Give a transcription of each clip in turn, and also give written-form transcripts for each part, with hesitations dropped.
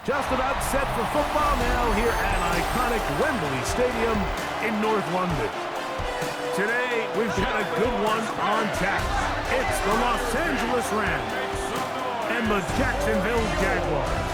Just about set for football now here at iconic Wembley Stadium in North London. Today, we've got a good one on tap. It's the Los Angeles Rams and the Jacksonville Jaguars.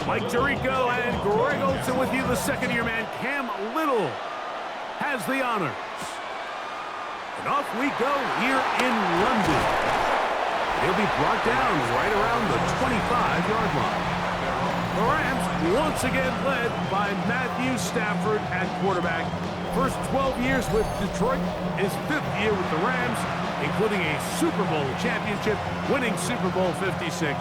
Mike Tirico and Greg Olsen with you. The second-year man, Cam Little, has the honors. And off we go here in London. He'll be brought down right around the 25-yard line. The Rams once again led by Matthew Stafford at quarterback. First 12 years with Detroit, his 5th year with the Rams, including a Super Bowl championship, winning Super Bowl 56.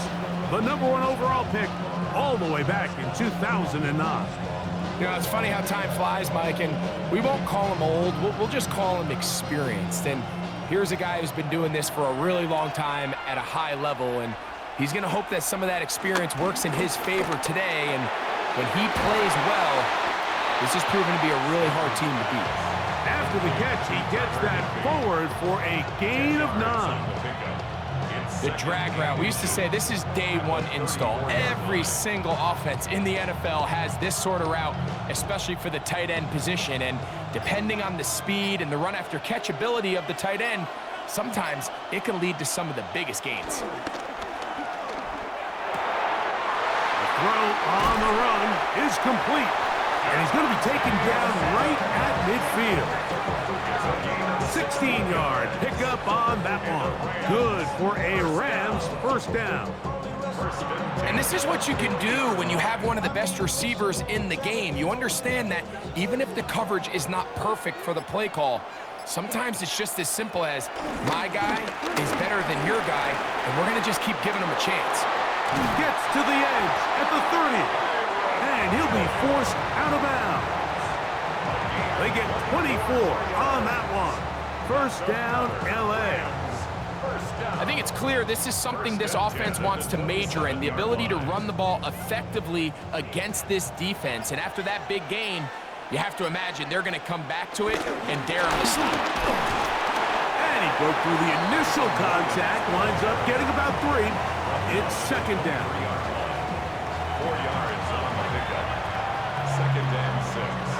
The #1 overall pick all the way back in 2009. You know, it's funny how time flies, Mike, and we won't call him old. We'll just call him experienced. And here's a guy who's been doing this for a really long time at a high level, and he's going to hope that some of that experience works in his favor today. And when he plays well, this is proving to be a really hard team to beat. After the catch, he gets that forward for a gain of 9. The drag route. We used to say this is day one install. Every single offense in the NFL has this sort of route, especially for the tight end position. And depending on the speed and the run after catch ability of the tight end, sometimes it can lead to some of the biggest gains. The throw on the run is complete. And he's going to be taken down right at midfield. 16-yard pickup on that one. Good for a Rams first down. And this is what you can do when you have one of the best receivers in the game. You understand that even if the coverage is not perfect for the play call, sometimes it's just as simple as my guy is better than your guy, and we're going to just keep giving him a chance. He gets to the edge at the 30. And he'll be forced out of bounds. They get 24 on that one. First down, L.A. I think it's clear this is something this offense wants to major in, the ability to run the ball effectively against this defense. And after that big gain, you have to imagine they're going to come back to it and dare him to sleep. And he broke through the initial contact, winds up getting about 3. It's second down. 4 yards on the pickup. Second and 6.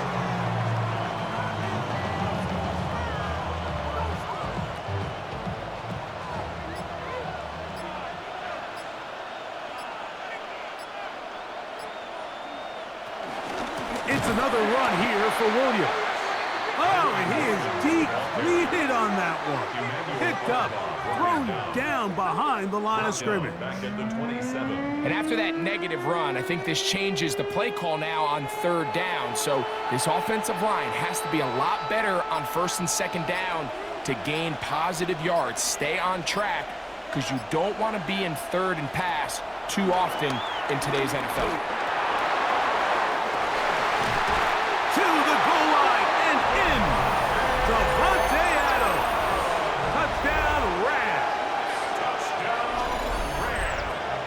It's another run here for Williams. Oh, and he is depleted on that one. Picked up, thrown down behind the line of scrimmage. Back at the 27. And after that negative run, I think this changes the play call now on third down. So this offensive line has to be a lot better on first and second down to gain positive yards. Stay on track, because you don't want to be in third and pass too often in today's NFL. To the goal line and in. Devontae Adams. Touchdown, Rams.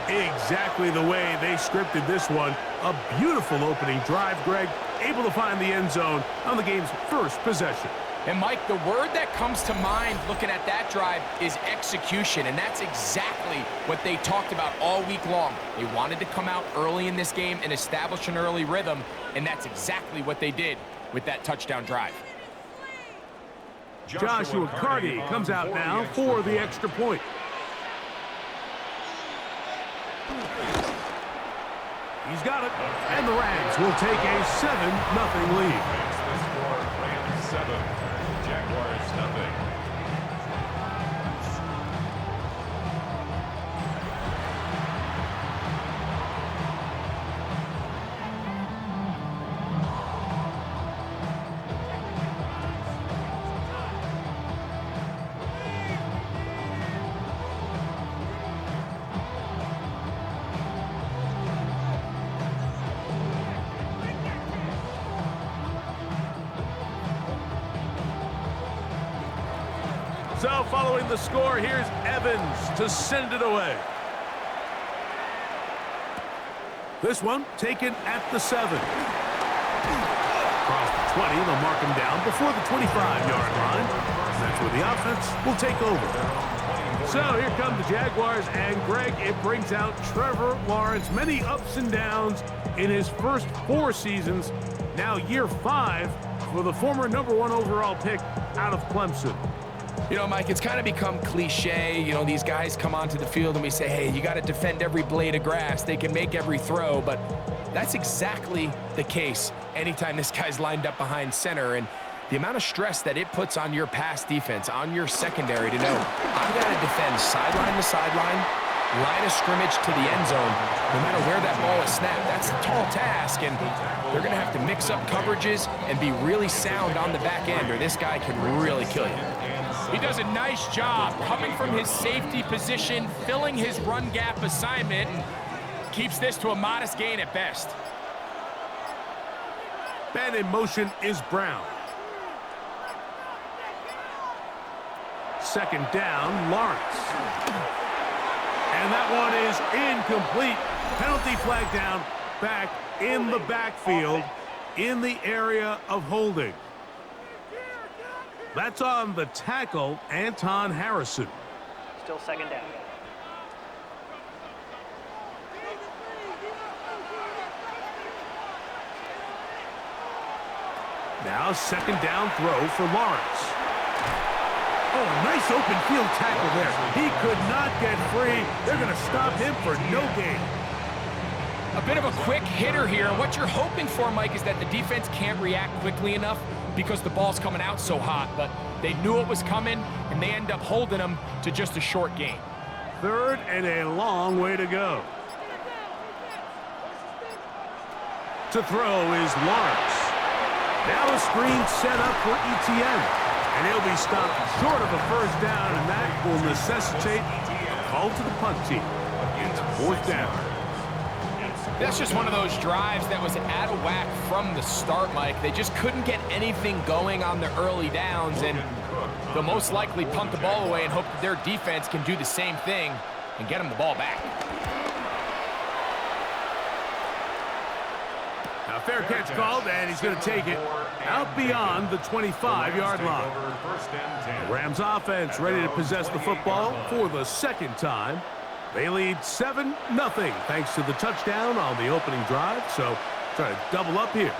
Exactly the way they scripted this one. A beautiful opening drive, Greg. Able to find the end zone on the game's first possession. And, Mike, the word that comes to mind looking at that drive is execution, and that's exactly what they talked about all week long. They wanted to come out early in this game and establish an early rhythm, and that's exactly what they did with that touchdown drive. Joshua Carty comes out now for the extra point. He's got it, and the Rams will take a 7-0 lead. Makes the score Rams 7, Jaguars 0. So following the score, here's Evans to send it away. This one taken at the 7. Across the 20, they'll mark him down before the 25-yard line. That's where the offense will take over. So here come the Jaguars, and Greg, it brings out Trevor Lawrence. Many ups and downs in his first 4 seasons. Now year 5 for the former #1 overall pick out of Clemson. You know, Mike, it's kind of become cliche. You know, these guys come onto the field and we say, hey, you got to defend every blade of grass. They can make every throw, but that's exactly the case anytime this guy's lined up behind center. And the amount of stress that it puts on your pass defense, on your secondary to know, I've got to defend sideline to sideline, line of scrimmage to the end zone, no matter where that ball is snapped. That's a tall task, and they're going to have to mix up coverages and be really sound on the back end, or this guy can really kill you. He does a nice job coming from his safety position, filling his run gap assignment, and keeps this to a modest gain at best. Man in motion is Brown. Second down, Lawrence. And that one is incomplete. Penalty flag down, back in the backfield, in the area of holding. That's on the tackle, Anton Harrison. Still second down. Now second down throw for Lawrence. Oh, nice open field tackle there. He could not get free. They're going to stop him for no gain. A bit of a quick hitter here. What you're hoping for, Mike, is that the defense can't react quickly enough because the ball's coming out so hot. But they knew it was coming, and they end up holding him to just a short gain. Third and a long way to go. To throw is Lawrence. Now a screen set up for Etienne. And he'll be stopped short of a first down, and that will necessitate a call to the punt team. It's 4th down. That's just one of those drives that was out of whack from the start, Mike. They just couldn't get anything going on the early downs, and they'll most likely punt the ball away and hope that their defense can do the same thing and get them the ball back. Now fair catch called, and he's going to take it out beyond the 25-yard line. The Rams offense ready to possess the football for the second time. They lead 7-0 thanks to the touchdown on the opening drive. So try to double up here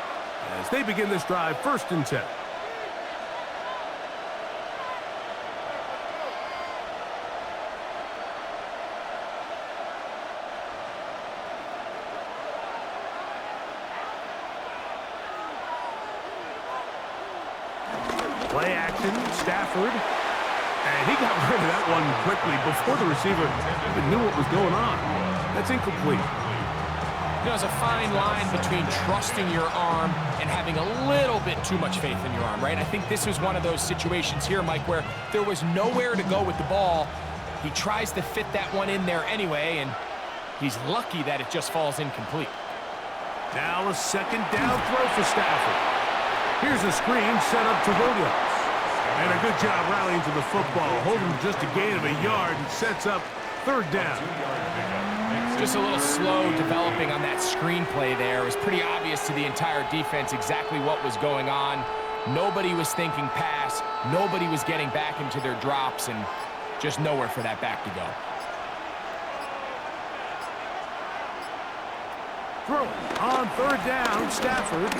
as they begin this drive 1st and 10. Play action, Stafford. And he got rid of that one quickly before the receiver even knew what was going on. That's incomplete. You know, there's a fine line between trusting your arm and having a little bit too much faith in your arm, right? I think this was one of those situations here, Mike, where there was nowhere to go with the ball. He tries to fit that one in there anyway, and he's lucky that it just falls incomplete. Now a second down throw for Stafford. Here's a screen set up to Williams. And a good job rallying to the football, holding just a gain of a yard and sets up 3rd down. Just a little slow developing on that screenplay there. It was pretty obvious to the entire defense exactly what was going on. Nobody was thinking pass. Nobody was getting back into their drops, and just nowhere for that back to go. Throw on 3rd down, Stafford.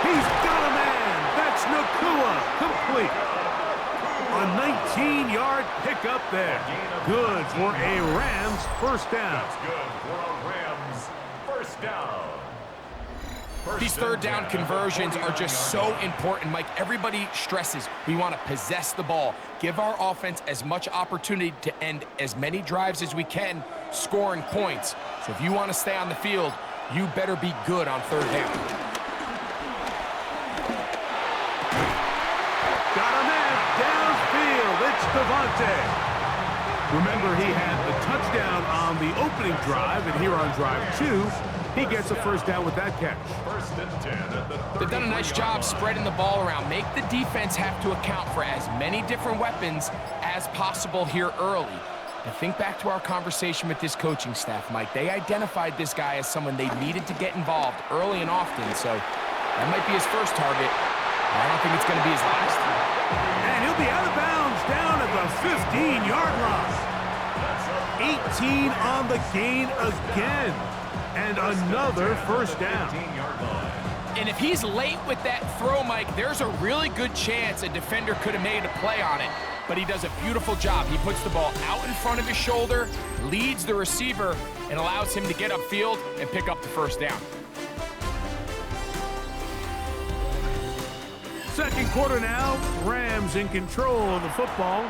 He's got a man. That's Nakua, complete. A 19-yard pickup there. Good for a Rams 1st down. That's good for a Rams 1st down. These 3rd down conversions are just so important, Mike. Everybody stresses we want to possess the ball, give our offense as much opportunity to end as many drives as we can, scoring points. So if you want to stay on the field, you better be good on 3rd down. Got a man downfield. It's Devontae. Remember, he had the touchdown on the opening drive, and here on drive 2, He gets a first down with that catch. First and 10 at the They've done a nice job spreading the ball around. Make the defense have to account for as many different weapons as possible here early. And think back to our conversation with this coaching staff, Mike. They identified this guy as someone they needed to get involved early and often, so that might be his first target. I don't think it's going to be his last. And he'll be out of bounds down at the 15-yard line. 18 on the gain again. And another first down. And if he's late with that throw, Mike, there's a really good chance a defender could have made a play on it. But he does a beautiful job. He puts the ball out in front of his shoulder, leads the receiver, and allows him to get upfield and pick up the first down. Second quarter now. Rams in control of the football.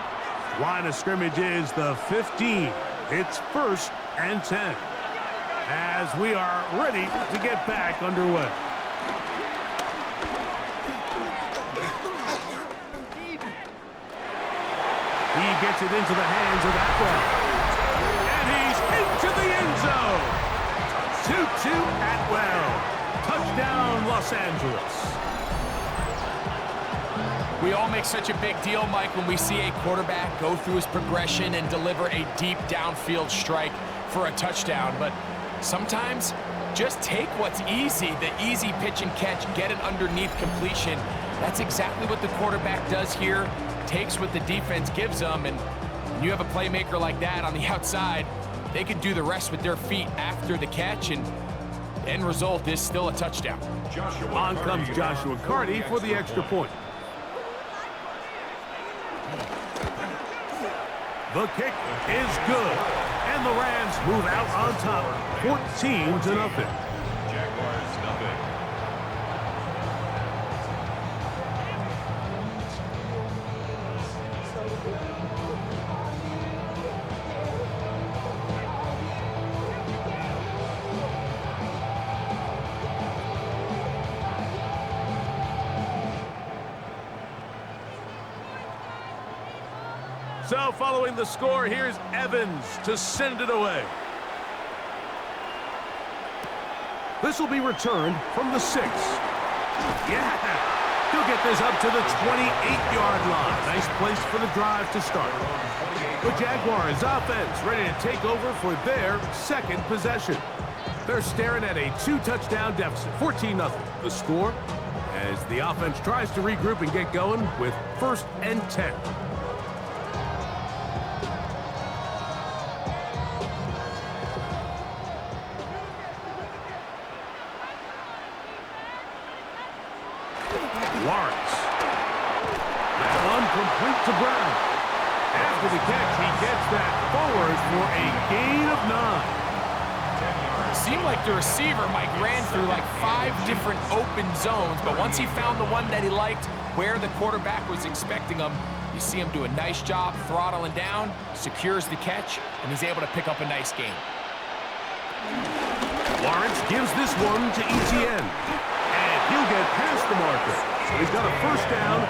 Line of scrimmage is the 15. It's 1st and 10. As we are ready to get back underway. He gets it into the hands of Atwell. And he's into the end zone. 2-2 Atwell. Touchdown, Los Angeles. We all make such a big deal, Mike, when we see a quarterback go through his progression and deliver a deep downfield strike for a touchdown. But sometimes just take what's easy, the easy pitch and catch, get it underneath completion. That's exactly what the quarterback does here. Takes what the defense gives them, and when you have a playmaker like that on the outside, they can do the rest with their feet after the catch, and the end result is still a touchdown. On comes Joshua Carty for the extra point. The kick is good, and the Rams move out on top, 14-0. Jaguars nothing. So following the score, here's Evans to send it away. This will be returned from the 6. Yeah, he'll get this up to the 28-yard line. Nice place for the drive to start. The Jaguars offense ready to take over for their second possession. They're staring at a 2-touchdown deficit, 14-0. The score as the offense tries to regroup and get going with 1st and 10. Lawrence. That one complete to Brown. After the catch, he gets that forward for a gain of 9. It seemed like the receiver, Mike, ran through like 5 different open zones, but once he found the one that he liked, where the quarterback was expecting him, you see him do a nice job throttling down, secures the catch, and he's able to pick up a nice gain. Lawrence gives this one to Etienne. And he'll get past the marker. So he's got a first down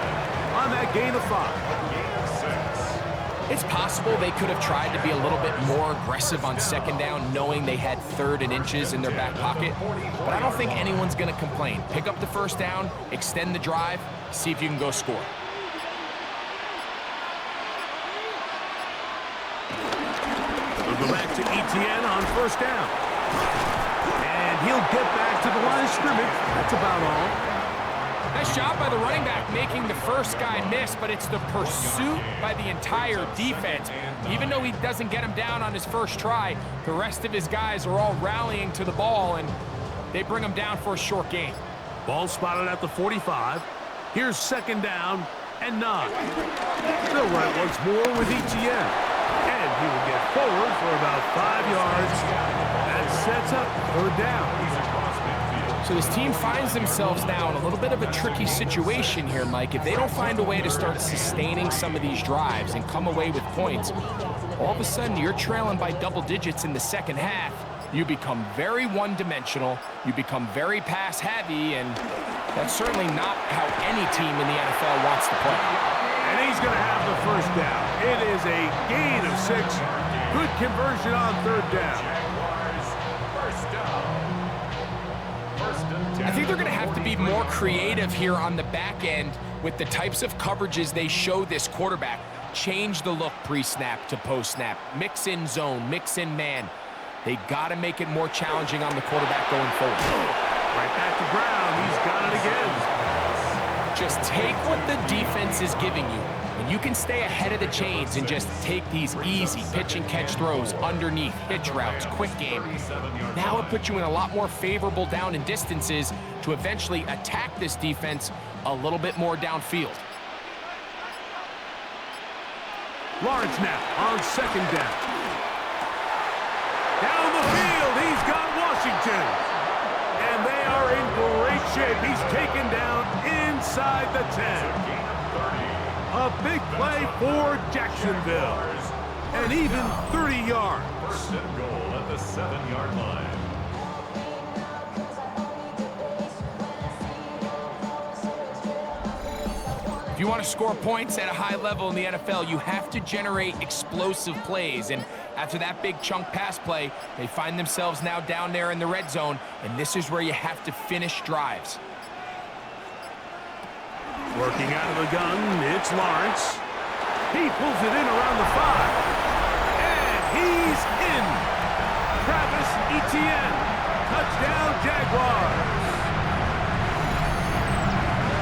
on that gain of 5. It's possible they could have tried to be a little bit more aggressive on second down, knowing they had 3rd and inches in their back pocket. But I don't think anyone's going to complain. Pick up the first down, extend the drive, see if you can go score. We'll go back to Etienne on first down. And he'll get back to the line of scrimmage. That's about all. Nice job by the running back making the first guy miss, but it's the pursuit by the entire defense. Even though he doesn't get him down on his first try, the rest of his guys are all rallying to the ball, and they bring him down for a short gain. Ball spotted at the 45. Here's second down and 9. They'll run it once more with Etienne. And he will get forward for about 5 yards. That sets up 3rd down. So this team finds themselves now in a little bit of a tricky situation here, Mike. If they don't find a way to start sustaining some of these drives and come away with points, all of a sudden you're trailing by double digits in the second half. You become very one-dimensional, you become very pass-heavy, and that's certainly not how any team in the NFL wants to play. And he's going to have the first down. It is a gain of 6. Good conversion on 3rd down. I think they're going to have to be more creative here on the back end with the types of coverages they show this quarterback. Change the look pre-snap to post-snap. Mix in zone, mix in man. They got to make it more challenging on the quarterback going forward. Right back to Brown. He's got it again. Just take what the defense is giving you, and you can stay ahead of the chains and just take these easy pitch and catch throws underneath, hitch routes, quick game. Now it puts you in a lot more favorable down and distances to eventually attack this defense a little bit more downfield. Lawrence now on second down. Down the field, he's got Washington. And they are in great shape. He's taken down inside the 10. A big play for Jacksonville. And even 30 yards. First and goal at the 7-yard line. If you want to score points at a high level in the NFL, you have to generate explosive plays. And after that big chunk pass play, they find themselves now down there in the red zone, and this is where you have to finish drives. Working out of the gun, it's Lawrence. He pulls it in around the 5. And he's in. Travis Etienne. Touchdown, Jaguars.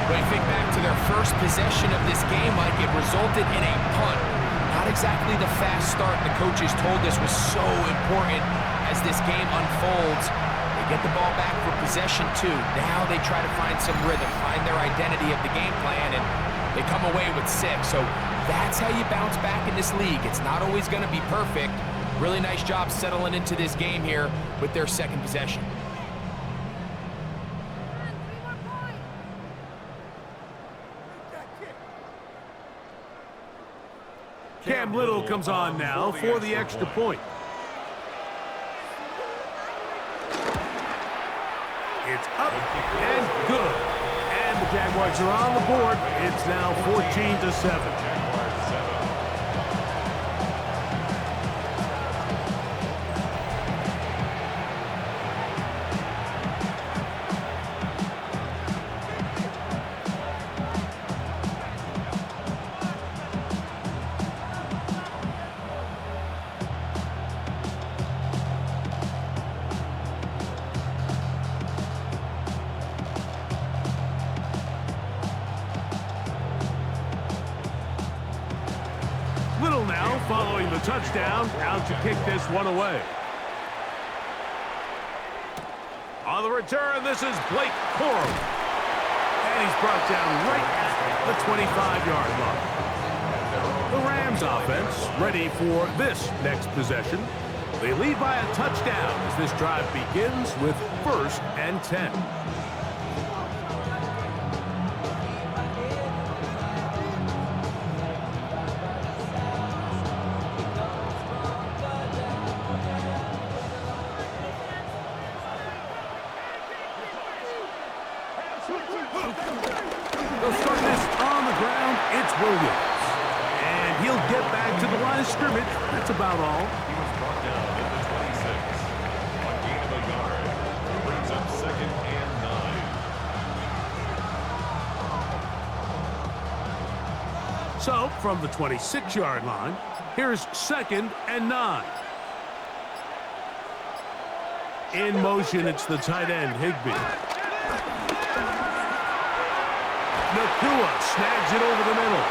When you think back to their first possession of this game, Mike, it resulted in a punt. Not exactly the fast start the coaches told us was so important as this game unfolds. They get the ball back for possession 2. Now they try to find some rhythm, find their identity of the game plan, and they come away with 6. So that's how you bounce back in this league. It's not always going to be perfect. Really nice job settling into this game here with their second possession. Cam Little comes on now for the extra point. It's up and good. And the Jaguars are on the board. It's now 14-7. Little now following the touchdown, out to kick this one away. On the return, this is Blake Corum. And he's brought down right at the 25-yard line. The Rams offense ready for this next possession. They lead by a touchdown as this drive begins with 1st and 10. They'll start this on the ground. It's Williams. And he'll get back to the line of scrimmage. That's about all. He was brought down at the 26. A gain of a yard. Brings up 2nd and 9. So, from the 26-yard line, here's 2nd and 9. In motion, it's the tight end, Higbee. Nakua snags it over the middle.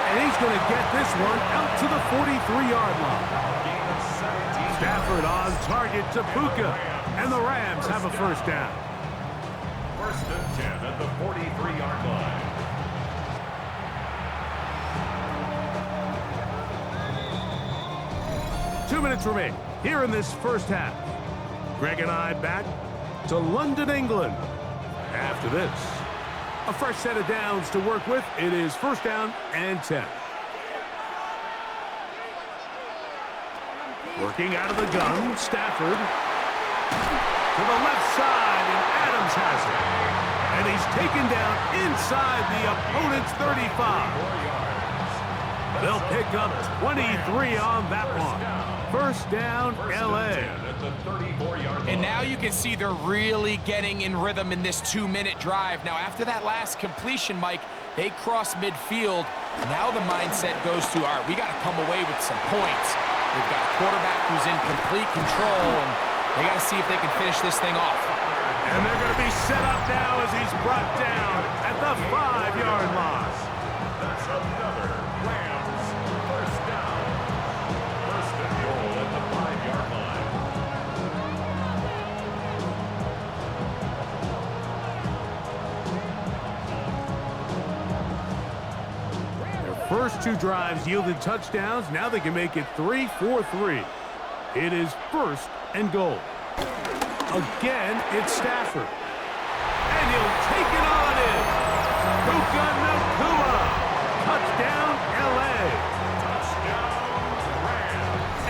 And he's going to get this one out to the 43-yard line. Stafford on target to Puka. And the Rams have a first down. 1st and 10 at the 43-yard line. 2 minutes remain here in this first half. Greg and I back to London, England. After this, a fresh set of downs to work with. It is 1st down and 10. Working out of the gun, Stafford. To the left side, and Adams has it. And he's taken down inside the opponent's 35. They'll pick up 23 on that one. First down, L.A. At the 34-yard And line. now you can see they're really getting in rhythm in this 2-minute drive. Now, after that last completion, Mike, they cross midfield. Now the mindset goes to, all right, we got to come away with some points. They've got a quarterback who's in complete control, and they got to see if they can finish this thing off. And they're going to be set up now as he's brought down at the 5-yard line. That's another Rams first down. First and goal at the 5-yard line. Their first two drives yielded touchdowns. Now they can make it 3-4-3. It is first and goal. Again, it's Stafford. And he'll take it on in. Puka Nakua. Touchdown, L.A.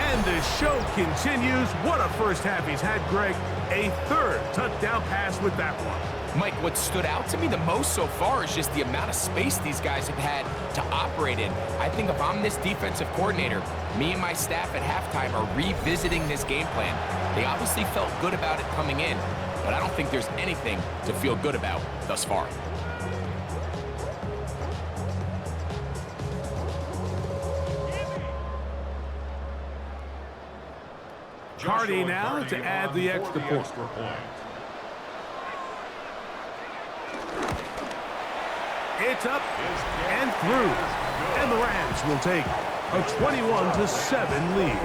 And the show continues. What a first half he's had, Greg. A third touchdown pass with that one. Mike, what stood out to me the most so far is just the amount of space these guys have had to operate in. I think if I'm this defensive coordinator, me and my staff at halftime are revisiting this game plan. They obviously felt good about it coming in, but I don't think there's anything to feel good about thus far. Cardi now to add the extra point. It's up and through. And the Rams will take a 21-7 lead.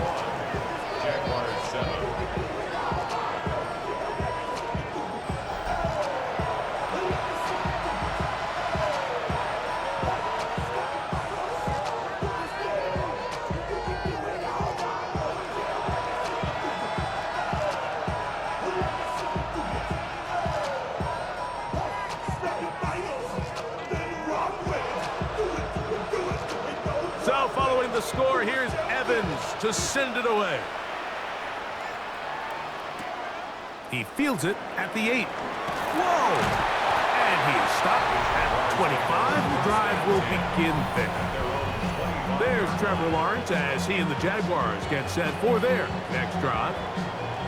Jaguars 7. So following the score, here's Evans to send it away. He fields it at the 8. Whoa! And he is stopped at 25. The drive will begin there. There's Trevor Lawrence as he and the Jaguars get set for their next drive.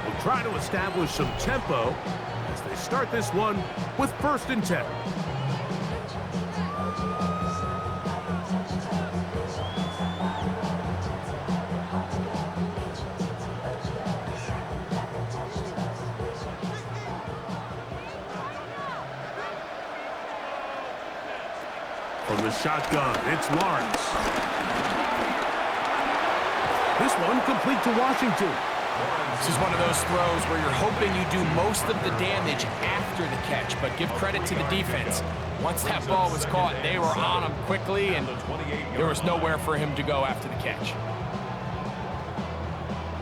We'll try to establish some tempo as they start this one with first and 10. From the shotgun, it's Lawrence. This one complete to Washington. This is one of those throws where you're hoping you do most of the damage after the catch, but give credit to the defense. Once that ball was caught, they were on him quickly, and there was nowhere for him to go after the catch.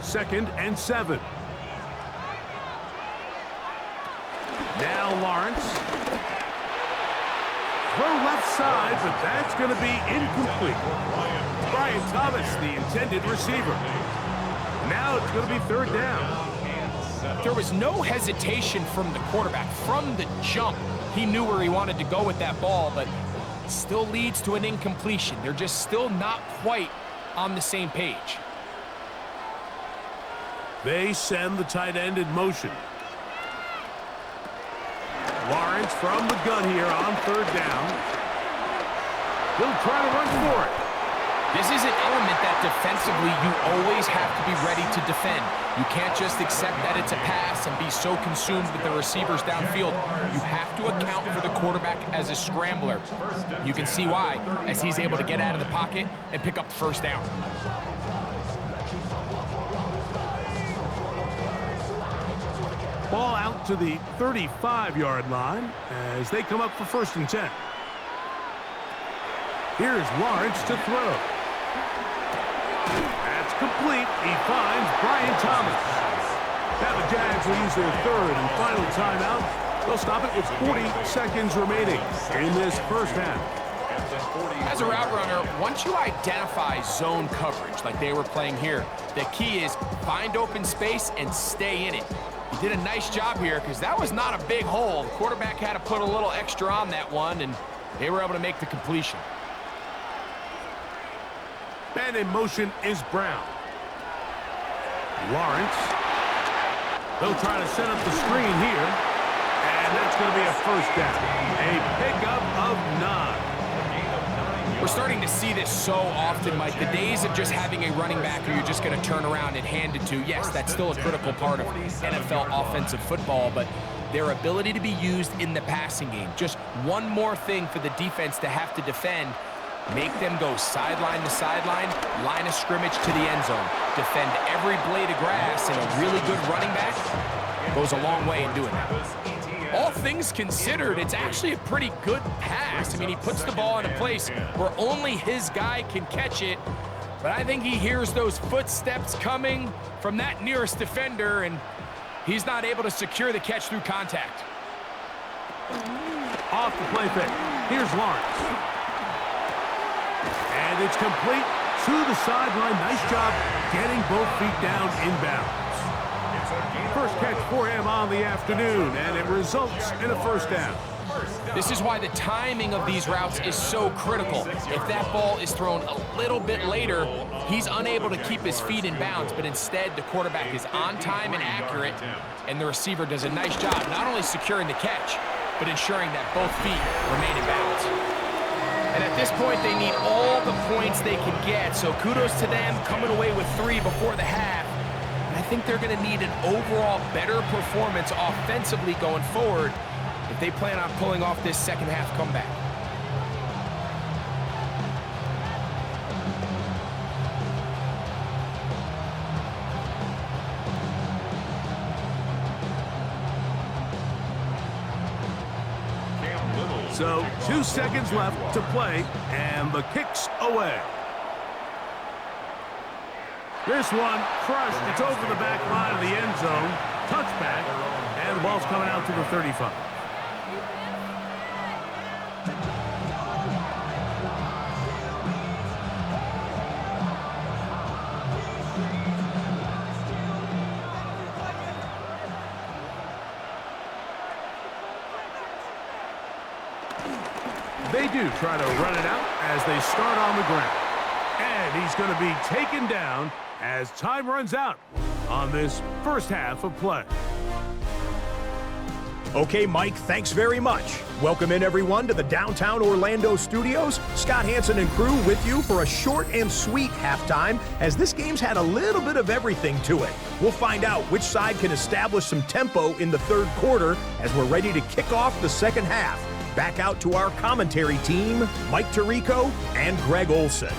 2nd and 7. Now Lawrence. Throw left side, but that's going to be incomplete. Brian Thomas, the intended receiver. Now it's going to be 3rd down. There was no hesitation from the quarterback. From the jump, he knew where he wanted to go with that ball, but it still leads to an incompletion. They're just still not quite on the same page. They send the tight end in motion. Lawrence from the gun here on 3rd down. He'll try to run for it. This is an element that defensively you always have to be ready to defend. You can't just accept that it's a pass and be so consumed with the receivers downfield. You have to account for the quarterback as a scrambler. You can see why, as he's able to get out of the pocket and pick up the 1st down. Ball out to the 35-yard line as they come up for 1st and 10. Here's Lawrence to throw. That's complete. He finds Brian Thomas. Now the Jags will use their 3rd and final timeout. They'll stop it with 40 seconds remaining in this first half. As a route runner, once you identify zone coverage like they were playing here, the key is find open space and stay in it. He did a nice job here because that was not a big hole. The quarterback had to put a little extra on that one, and they were able to make the completion. And in motion is Brown. Lawrence. They'll try to set up the screen here. And that's going to be a first down. A pickup of 9. We're starting to see this so often, Mike. The days of just having a running back who you're just going to turn around and hand it to, yes, that's still a critical part of NFL offensive football, but their ability to be used in the passing game. Just one more thing for the defense to have to defend. Make them go sideline to sideline, line of scrimmage to the end zone. Defend every blade of grass, and a really good running back goes a long way in doing that. All things considered, it's actually a pretty good pass. I mean, he puts the ball in a place where only his guy can catch it, but I think he hears those footsteps coming from that nearest defender, and he's not able to secure the catch through contact. Off the play fake. Here's Lawrence. And it's complete to the sideline. Nice job getting both feet down inbounds. First catch for him on the afternoon, and it results in a first down. This is why the timing of these routes is so critical. If that ball is thrown a little bit later, he's unable to keep his feet in bounds, but instead the quarterback is on time and accurate, and the receiver does a nice job not only securing the catch, but ensuring that both feet remain in bounds. And at this point, they need all the points they can get, so kudos to them coming away with 3 before the half. And I think they're going to need an overall better performance offensively going forward if they plan on pulling off this second half comeback. So 2 seconds left to play, and the kick's away. This one crushed. It's over the back line of the end zone. Touchback, and the ball's coming out to the 35. They do try to run it out as they start on the ground. And he's going to be taken down as time runs out on this first half of play. Okay, Mike, thanks very much. Welcome in, everyone, to the downtown Orlando studios. Scott Hansen and crew with you for a short and sweet halftime, as this game's had a little bit of everything to it. We'll find out which side can establish some tempo in the third quarter as we're ready to kick off the second half. Back out to our commentary team, Mike Tirico and Greg Olson.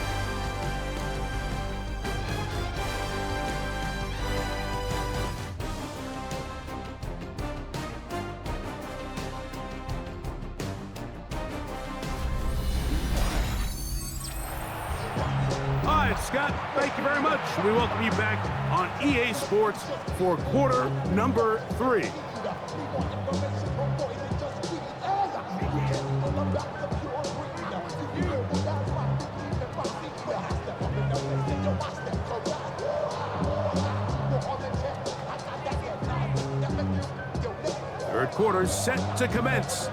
All right, Scott, thank you very much. We welcome you back on EA Sports for quarter number 3. Third quarter set to commence,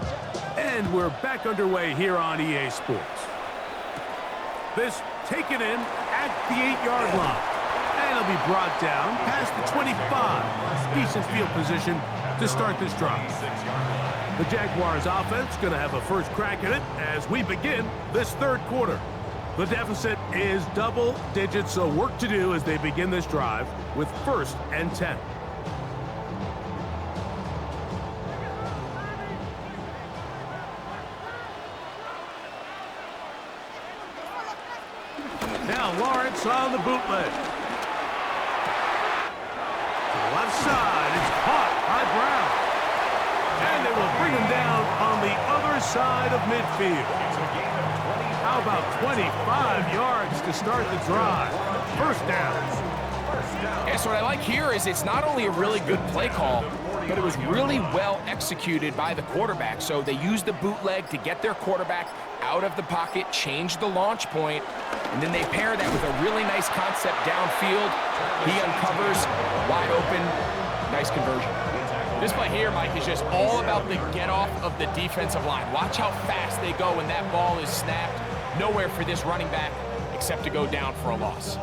and we're back underway here on EA Sports. This taken in at the 8-yard line, and it'll be brought down past the 25. Decent field position to start this drive. The Jaguars offense going to have a first crack at it as we begin this third quarter. The deficit is double digits, so work to do as they begin this drive with 1st and 10. Now Lawrence on the bootleg. To the left side, it's caught by Brown. And they will bring him down on the other side of midfield. How about 25 yards to start the drive? First down. Yeah, so what I like here is it's not only a really good play call, but it was really well executed by the quarterback. So they used the bootleg to get their quarterback out of the pocket, change the launch point, and then they pair that with a really nice concept downfield. He uncovers, wide open, nice conversion. This play here, Mike, is just all about the get-off of the defensive line. Watch how fast they go when that ball is snapped. Nowhere for this running back except to go down for a loss.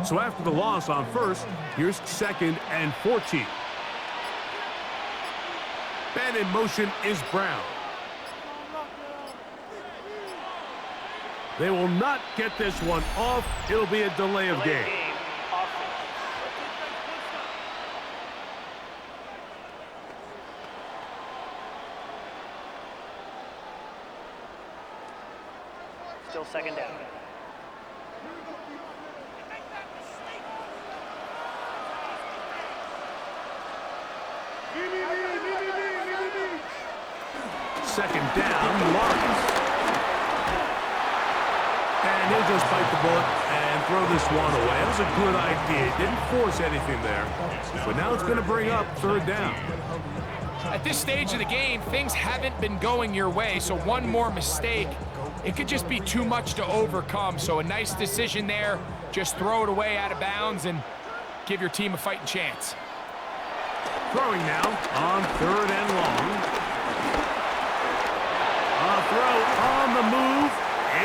So after the loss on first, here's 2nd and 14. And in motion is Brown. They will not get this one off. It'll be a delay of game. Still 2nd down. Second down, Lawrence. And he'll just bite the bullet and throw this one away. That was a good idea. Didn't force anything there. But now it's going to bring up 3rd down. At this stage of the game, things haven't been going your way, so one more mistake, it could just be too much to overcome. So a nice decision there. Just throw it away out of bounds and give your team a fighting chance. Throwing now on 3rd and long. A throw on the move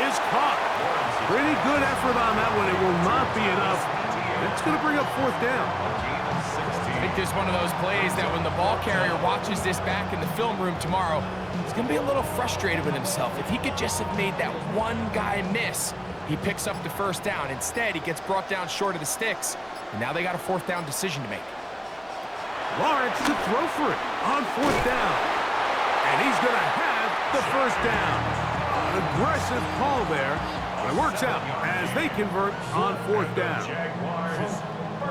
is caught. Pretty good effort on that one. It will not be enough. It's going to bring up 4th down. I think this is one of those plays that when the ball carrier watches this back in the film room tomorrow, he's going to be a little frustrated with himself. If he could just have made that one guy miss, he picks up the 1st down. Instead, he gets brought down short of the sticks, and now they got a 4th down decision to make. Lawrence to throw for it on 4th down. And he's going to have the 1st down. An aggressive call there. But it works out as they convert on 4th down.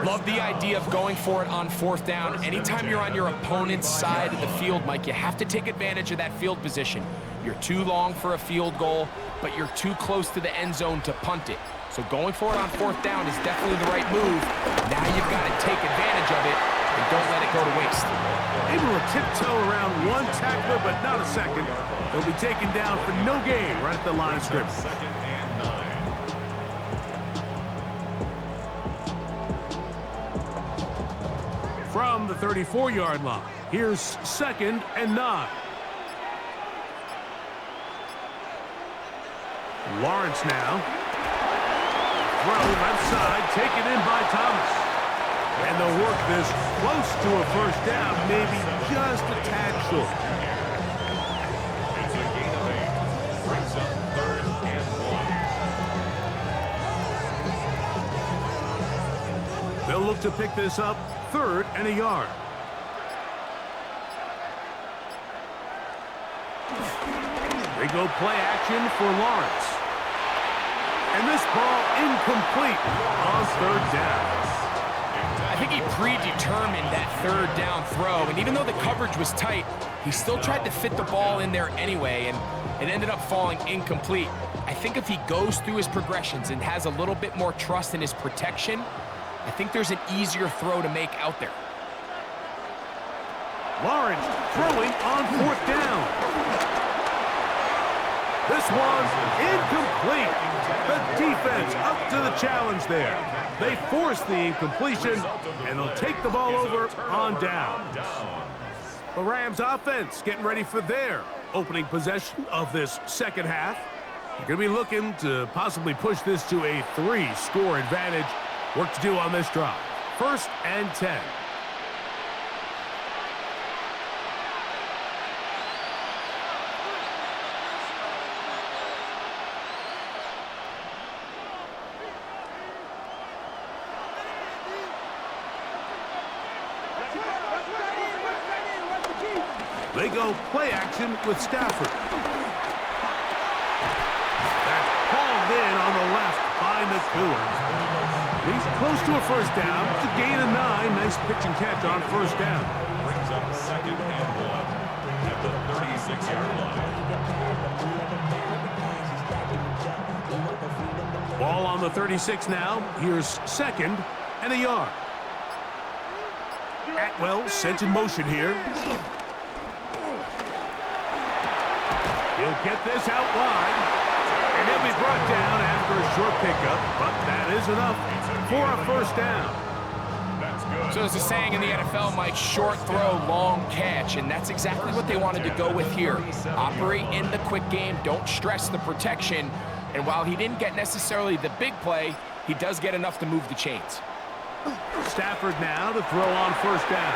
Love the idea of going for it on 4th down. Anytime you're on your opponent's side of the field, Mike, you have to take advantage of that field position. You're too long for a field goal, but you're too close to the end zone to punt it. So going for it on 4th down is definitely the right move. Now you've got to take advantage of it and don't let it go to waste. Able to tiptoe around one tackler, but not a second. He'll be taken down for no gain right at the line of scrimmage. From the 34-yard line, here's 2nd and 9. Lawrence now. Throw left side, taken in by Thomas. And they'll work this close to a 1st down, maybe just a tad short. It's a gain of 8. Brings up 3rd and 1. They'll look to pick this up 3rd and a yard. They go play action for Lawrence. And this ball incomplete on 3rd down. I think he predetermined that 3rd down throw, and even though the coverage was tight, he still tried to fit the ball in there anyway, and it ended up falling incomplete. I think if he goes through his progressions and has a little bit more trust in his protection, I think there's an easier throw to make out there. Lawrence throwing on 4th down. This one's incomplete. The defense up to the challenge there. They force the incompletion, and they'll take the ball over on down. The Rams offense getting ready for their opening possession of this 2nd half. They're going to be looking to possibly push this to a 3-score advantage. Work to do on this drive. 1st and 10. They go play action with Stafford. That's hauled in on the left by McCool. He's close to a 1st down. It's a gain of 9. Nice pitch and catch on 1st down. Brings up 2nd and 1 at the 36-yard line. Ball on the 36 now. Here's 2nd and a yard. Atwell sent in motion here. He'll get this out wide, and he'll be brought down after a short pickup, but that is enough for a 1st down. That's good. So there's a saying in the NFL, Mike, short throw, long catch, and that's exactly what they wanted to go with here. Operate in the quick game, don't stress the protection, and while he didn't get necessarily the big play, he does get enough to move the chains. Stafford now to throw on first down.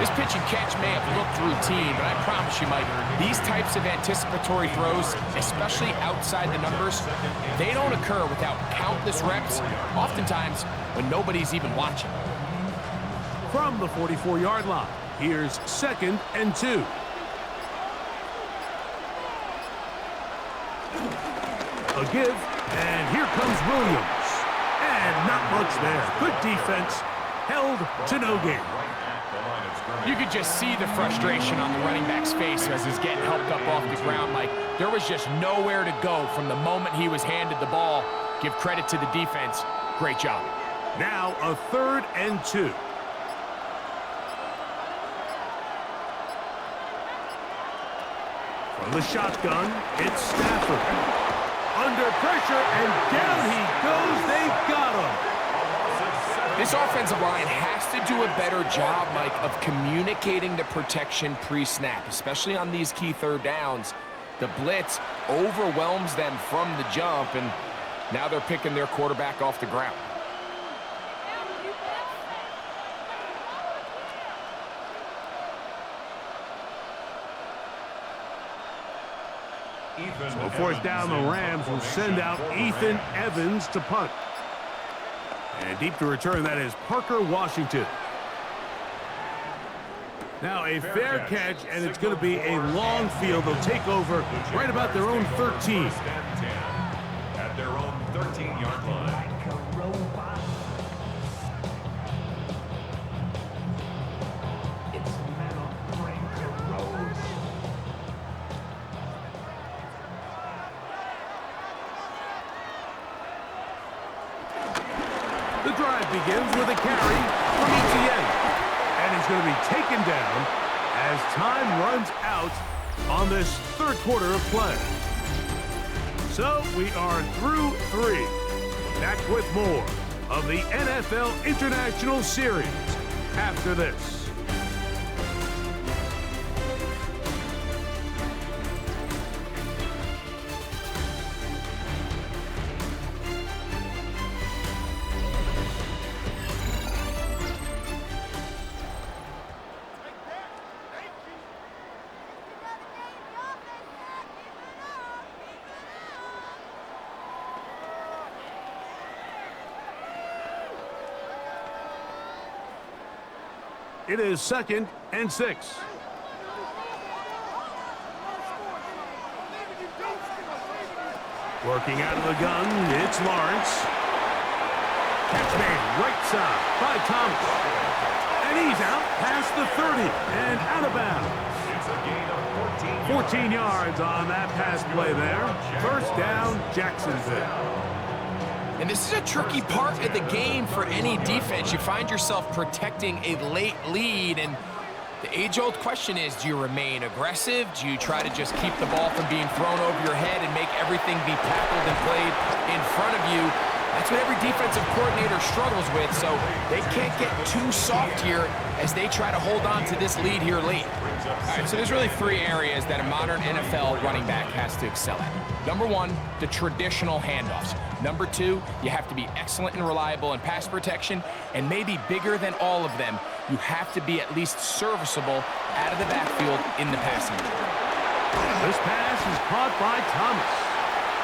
This pitch and catch may have looked routine, but I promise you, Mike, these types of anticipatory throws, especially outside the numbers, they don't occur without countless reps, oftentimes when nobody's even watching. From the 44-yard line, here's 2nd and 2. A give, and here comes Williams. And not much there. Good defense, held to no gain. You could just see the frustration on the running back's face as he's getting helped up off the ground, Mike. There was just nowhere to go from the moment he was handed the ball. Give credit to the defense. Great job. Now a 3rd and 2. From the shotgun, it's Stafford. Under pressure, and down he goes. They've got him. This offensive line has to do a better job, Mike, of communicating the protection pre-snap, especially on these key 3rd downs. The blitz overwhelms them from the jump, and now they're picking their quarterback off the ground. So 4th down, the Rams will send out Ethan Evans to punt. And deep to return, that is Parker Washington. Now a fair catch, and it's going to be a long field. They'll take over right about their own 13. At their own 13-yard line. The drive begins with a carry from Etienne. And he's going to be taken down as time runs out on this 3rd quarter of play. So we are through 3. Back with more of the NFL International Series after this. It is 2nd and 6. Working out of the gun, it's Lawrence. Catch made right side by Thomas. And he's out past the 30 and out of bounds. It's a gain of 14 yards on that pass play there. 1st down, Jacksonville. And this is a tricky part of the game for any defense. You find yourself protecting a late lead, and the age-old question is, do you remain aggressive? Do you try to just keep the ball from being thrown over your head and make everything be tackled and played in front of you? That's what every defensive coordinator struggles with, so they can't get too soft here as they try to hold on to this lead here late. All right, so there's really 3 areas that a modern NFL running back has to excel at. Number 1, the traditional handoffs. Number 2, you have to be excellent and reliable in pass protection, and maybe bigger than all of them, you have to be at least serviceable out of the backfield in the passing game. This pass is caught by Thomas.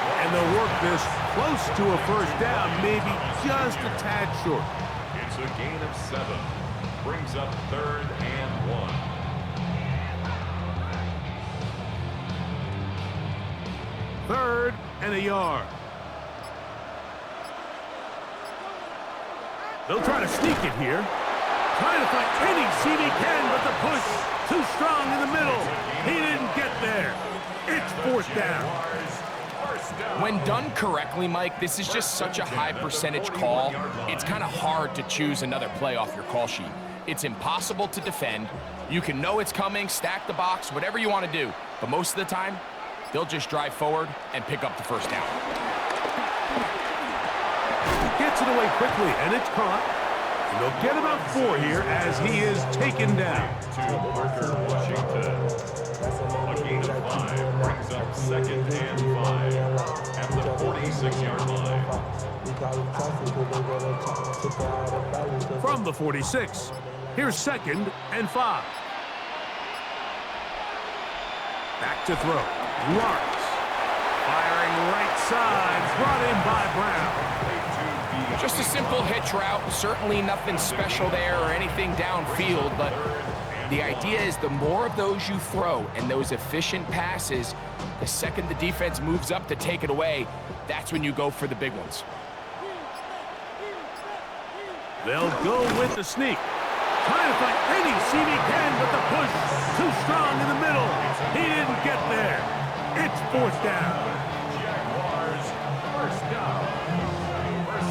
And they'll work this close to a 1st down, maybe just a tad short. It's a gain of 7. Brings up 3rd and 1. Third and a yard. They'll try to sneak it here. Trying to find any seam he can, but the push too strong in the middle. He didn't get there. It's 4th down. When done correctly, Mike, this is just such a high percentage call. It's kind of hard to choose another play off your call sheet. It's impossible to defend. You can know it's coming, stack the box, whatever you want to do. But most of the time, they'll just drive forward and pick up the 1st down. Gets it away quickly, and it's caught. And they'll get about 4 here as he is taken down. To Parker Washington. A gain of 5. 5 brings up 2nd and 5 at the 46-yard line. From the 46, here's 2nd and 5. Back to throw. Lawrence. Firing right side. Brought in by Brown. Just a simple hitch route. Certainly nothing special there or anything downfield, but the idea is the more of those you throw and those efficient passes, the second the defense moves up to take it away, that's when you go for the big ones. They'll go with the sneak. Trying to find any seam he can, but the push too strong in the middle. He didn't get there. It's 4th down. Jaguars, 1st down.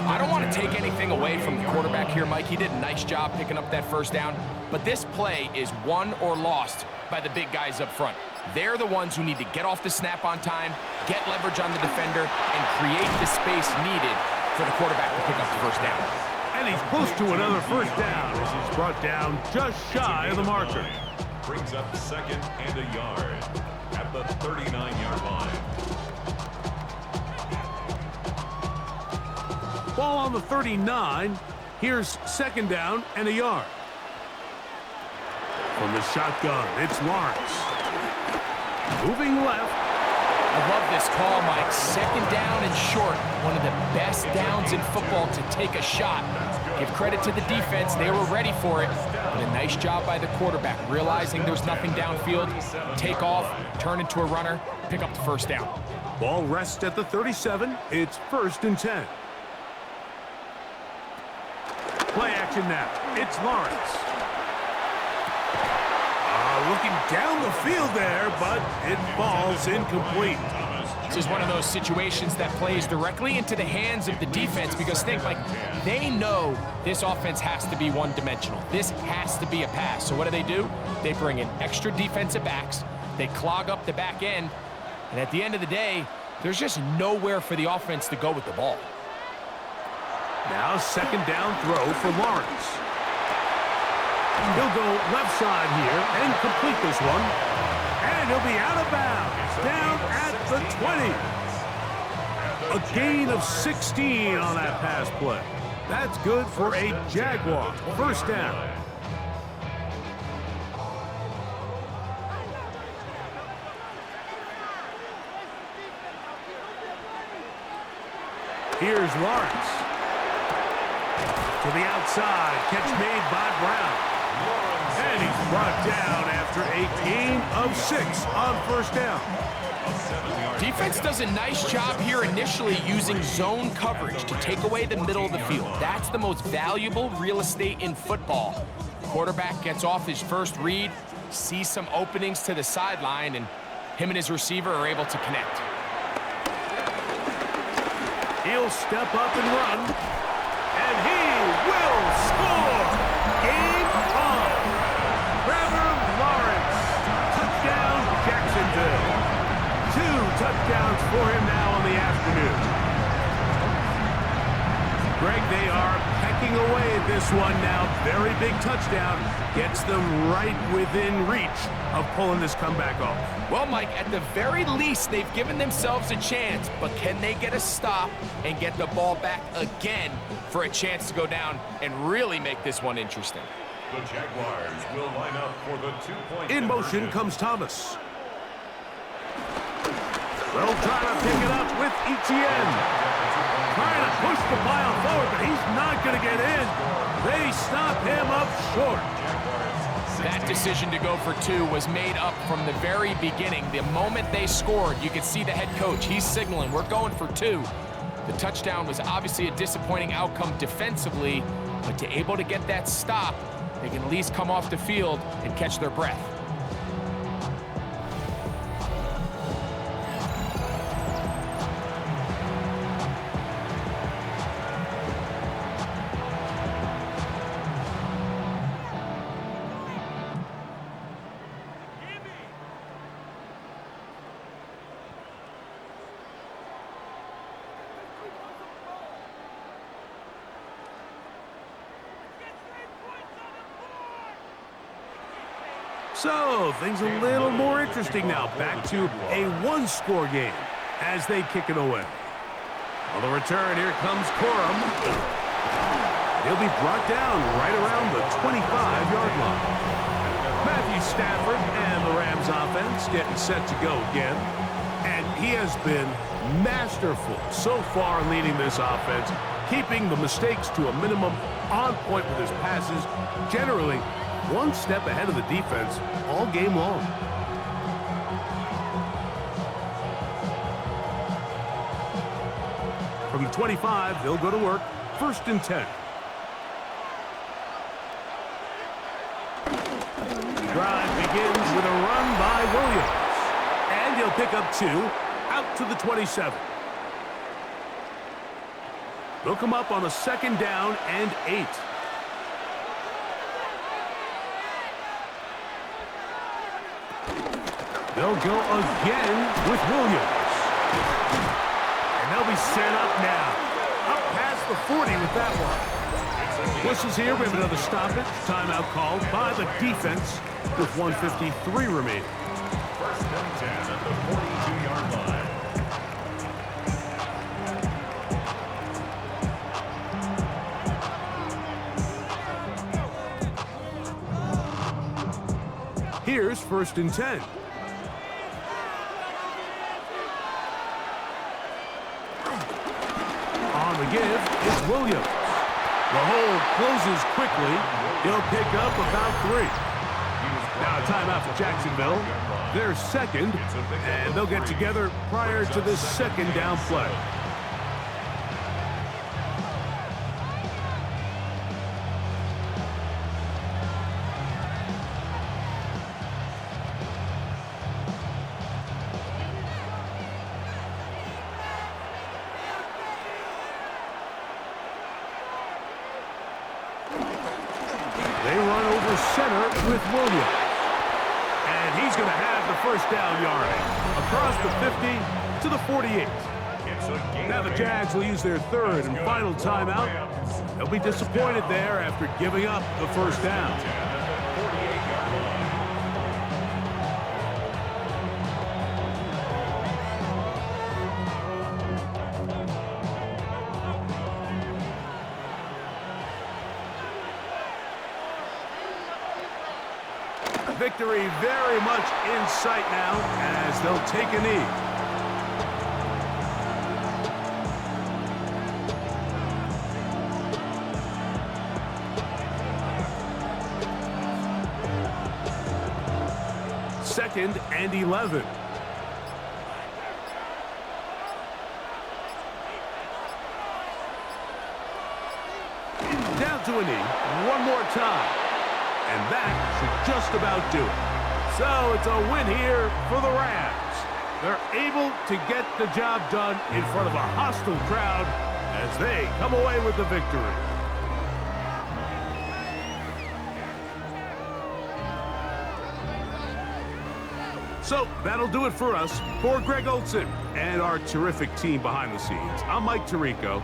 I don't want to take anything away from the quarterback here, Mike. He did a nice job picking up that 1st down, but this play is won or lost by the big guys up front. They're the ones who need to get off the snap on time, get leverage on the defender, and create the space needed for the quarterback to pick up the 1st down. And he's close to another 1st down as he's brought down just shy of the marker. Brings up 2nd and a yard at the 39-yard line. Ball on the 39. Here's 2nd down and a yard. From the shotgun, it's Lawrence. Moving left. I love this call, Mike. 2nd down and short. One of the best downs in football to take a shot. Give credit to the defense. They were ready for it. But a nice job by the quarterback, realizing there's nothing downfield. Take off, turn into a runner, pick up the 1st down. Ball rests at the 37. It's 1st and 10. Play action now. It's Lawrence. Looking down the field there, but it falls incomplete. This is one of those situations that plays directly into the hands of the defense because think, like, they know this offense has to be one-dimensional. This has to be a pass. So what do? They bring in extra defensive backs. They clog up the back end. And at the end of the day, there's just nowhere for the offense to go with the ball. Now 2nd down throw for Lawrence. He'll go left side here and complete this one. And he'll be out of bounds, down at the 20. A gain of 16 on that pass play. That's good for a Jaguar 1st down. Here's Lawrence. To the outside, catch made by Brown. And he's brought down after a gain of 6 on 1st down. Defense does a nice job here initially using zone coverage to take away the middle of the field. That's the most valuable real estate in football. Quarterback gets off his first read, sees some openings to the sideline, and him and his receiver are able to connect. He'll step up and run, and he will score! Game on! Trevor Lawrence, touchdown Jacksonville. 2 touchdowns for him now on the afternoon. Greg, they are pecking away at this one now. Very big touchdown. Gets them right within reach of pulling this comeback off. Well, Mike, at the very least, they've given themselves a chance, but can they get a stop and get the ball back again for a chance to go down and really make this one interesting? The Jaguars will line up for the 2-point In motion comes Thomas. They'll try to pick it up with Etienne. Trying to push the pile forward, but he's not going to get in. They stop him up short. That decision to go for 2 was made up from the very beginning. The moment they scored, you could see the head coach. He's signaling, we're going for 2. The touchdown was obviously a disappointing outcome defensively, but to able to get that stop, they can at least come off the field and catch their breath. So, things a little more interesting now. Back to a one-score game as they kick it away. On the return, here comes Corum. He'll be brought down right around the 25-yard line. Matthew Stafford and the Rams offense getting set to go again. And he has been masterful so far in leading this offense, keeping the mistakes to a minimum, on point with his passes, generally one step ahead of the defense all game long. From the 25, they'll go to work. 1st and 10. The drive begins with a run by Williams. And he'll pick up 2 out to the 27. They'll come up on a 2nd down and 8. They'll go again with Williams. And they'll be set up now. Up past the 40 with that one. Whistles here. We have another stoppage. Timeout called by the defense with 1:53 remaining. 1st and 10 at the 42-yard line. Here's 1st and 10. On the give is Williams. The hold closes quickly. He'll pick up about 3. Now a timeout for Jacksonville. They're 2nd, and they'll get together prior to this 2nd down play. They run over center with Williams. And he's going to have the 1st down yardage across the 50 to the 48. Now the Jags will use their 3rd and final timeout. They'll be disappointed there after giving up the 1st down. Victory very much in sight now as they'll take a knee. Second and 11. Down to a knee one more time. And that should just about do it. So it's a win here for the Rams. They're able to get the job done in front of a hostile crowd as they come away with the victory. So that'll do it for us. For Greg Olson and our terrific team behind the scenes, I'm Mike Tirico.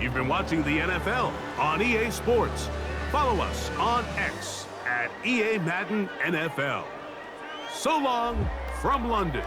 You've been watching the NFL on EA Sports. Follow us on X at EA Madden NFL. So long from London.